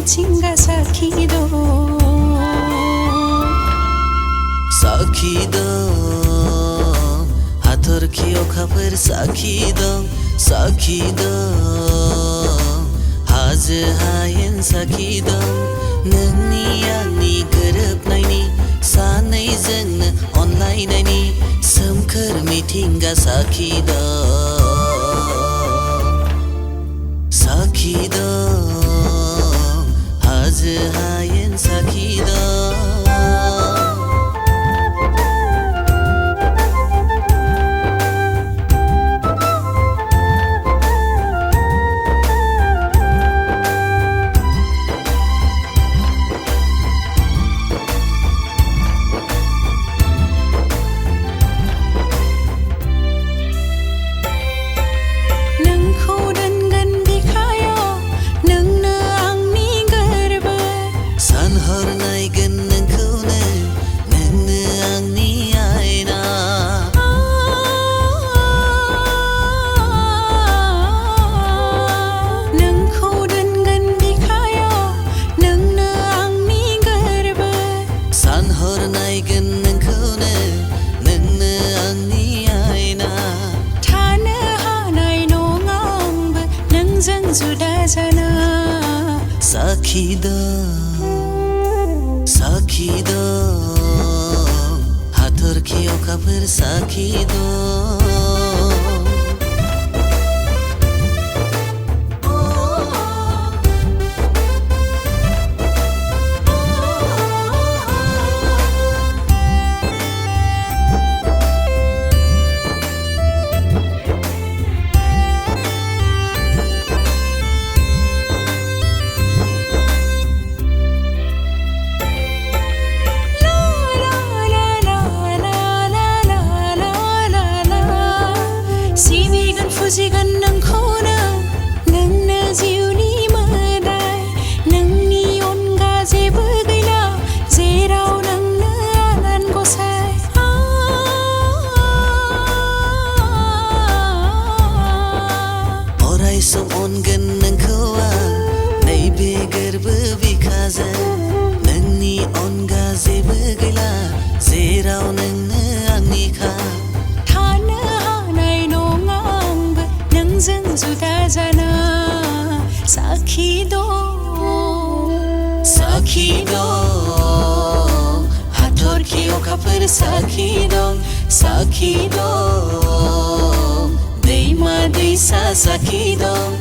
मिथिंगा साखी दं साखी दं हाथरखि अखाफोर साखी दं हाजो हायेन साखी दं नोंनि आंनि गोरोबनायनि सानैजोंनो अनलायनायनि सोमखोर मिथिंगा साखी दं हाजो हायेन साखी दं जुदा जाना साखी दं हाथरखि अखाफोर साखी दं फुजिगोन नोंखौनो नोंनो जिउनि मोदाय नोंनि अनगा जेबो गैला जेराव नोंनो आनान गसाय अराय सम अनगोन नोंखौ आं नैबे गोरबो बिखाजों नोंनि अनगा जेबो गैला जेराव नोंनो आंनिखा जुदा जाना साखी दं हाथरखि अखाफोर साखी दं दैमा दैसा साखी दं